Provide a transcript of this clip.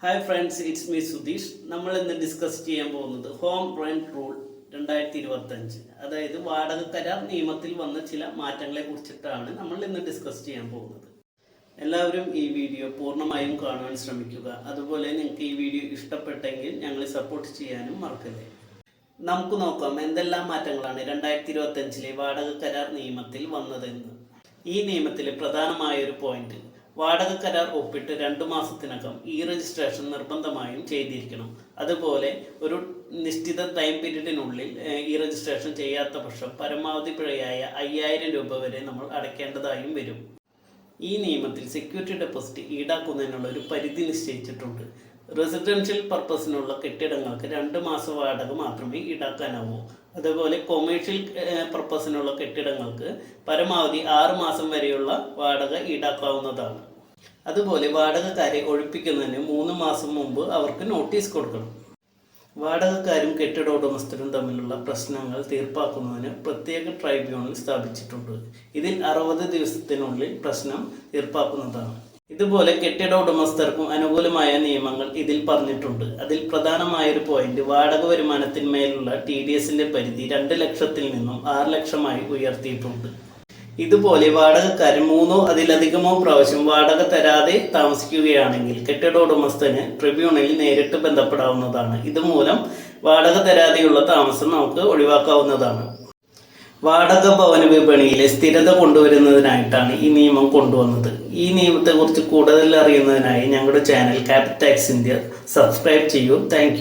Hi friends, it's me Sudheesh. നമ്മൾ ഇന്ന് discuss ചെയ്യാൻ പോകുന്നത് ഹോം റെന്റ് റൂൾ 2025, അതായത് വാടക കരാർ നിയമത്തിൽ വന്ന ചില മാറ്റങ്ങളെ കുറിച്ചിട്ടാണ് നമ്മൾ ഇന്ന് ഡിസ്കസ് ചെയ്യാൻ പോകുന്നത്. എല്ലാവരും ഈ വീഡിയോ പൂർണ്ണമായും കാണുവാൻ ശ്രമിക്കുക. അതുപോലെ നിങ്ങൾക്ക് ഈ വീഡിയോ ഇഷ്ടപ്പെട്ടെങ്കിൽ ഞങ്ങളെ സപ്പോർട്ട് ചെയ്യാനും മറക്കല്ലേ. നമുക്ക് നോക്കാം എന്തെല്ലാം മാറ്റങ്ങളാണ് 2025 വാടക കരാർ നിയമത്തിൽ വന്നതെന്ന്. ഈ നിയമത്തിലെ പ്രധാനമായ ഒരു പോയിന്റ്, വാടക കരാർ ഒപ്പിട്ട് 2 മാസത്തിനകം ഈ രജിസ്ട്രേഷൻ നിർബന്ധമായും ചെയ്തിരിക്കണം. അതുപോലെ ഒരു നിശ്ചിത ടൈം പീരീഡിനുള്ളിൽ ഈ രജിസ്ട്രേഷൻ ചെയ്യാത്ത പക്ഷം പരമാവധി പിഴയായ 5000 രൂപ വരെ നമ്മൾ അടയ്ക്കേണ്ടതായും വരും. ഈ നിയമത്തിൽ സെക്യൂരിറ്റി ഡെപ്പോസിറ്റ് ഈടാക്കുന്നതിനുള്ള ഒരു പരിധി നിശ്ചയിച്ചിട്ടുണ്ട്. റെസിഡൻഷ്യൽ പർപ്പസിനുള്ള കെട്ടിടങ്ങൾക്ക് 2 മാസ വാടക മാത്രമേ ഈടാക്കാനാവൂ. അതുപോലെ കൊമേഴ്ഷ്യൽ പർപ്പസിനുള്ള കെട്ടിടങ്ങൾക്ക് പരമാവധി 6 മാസം വരെയുള്ള വാടക ഈടാക്കാവുന്നതാണ്. അതുപോലെ വാടകക്കാരെ ഒഴിപ്പിക്കുന്നതിന് 3 മാസം മുമ്പ് അവർക്ക് നോട്ടീസ് കൊടുക്കണം. വാടകക്കാരും കെട്ടിട ഉടമസ്ഥരും തമ്മിലുള്ള പ്രശ്നങ്ങൾ തീർപ്പാക്കുന്നതിന് പ്രത്യേക ട്രൈബ്യൂണൽ സ്ഥാപിച്ചിട്ടുണ്ട്. ഇതിൽ 60 ദിവസത്തിനുള്ളിൽ പ്രശ്നം തീർപ്പാക്കുന്നതാണ്. ഇതുപോലെ കെട്ടിട ഉടമസ്ഥർക്കും അനുകൂലമായ നിയമങ്ങൾ ഇതിൽ പറഞ്ഞിട്ടുണ്ട്. അതിൽ പ്രധാനമായ ഒരു പോയിന്റ്, വാടക വരുമാനത്തിന്മേലുള്ള TDSന്റെ പരിധി 2 ലക്ഷത്തിൽ നിന്നും 6 ലക്ഷമായി ഉയർത്തിയിട്ടുണ്ട്. ഇതുപോലെ വാടകക്കാരൻ 3 അതിലധികമോ പ്രാവശ്യം വാടക തരാതെ താമസിക്കുകയാണെങ്കിൽ കെട്ടിട ഉടമസ്ഥന് ട്രിബ്യൂണലിൽ നേരിട്ട് ബന്ധപ്പെടാവുന്നതാണ്. ഇതുമൂലം വാടക തരാതെയുള്ള താമസം നമുക്ക് ഒഴിവാക്കാവുന്നതാണ്. വാടക ഭവന വിപണിയിലെ സ്ഥിരത കൊണ്ടുവരുന്നതിനായിട്ടാണ് ഈ നിയമം കൊണ്ടുവന്നത്. ഈ നിയമത്തെക്കുറിച്ച് കൂടുതൽ അറിയുന്നതിനായി ഞങ്ങളുടെ ചാനൽ ക്യാപിറ്റാക്സ് ഇന്ത്യ സബ്സ്ക്രൈബ് ചെയ്യൂ. താങ്ക്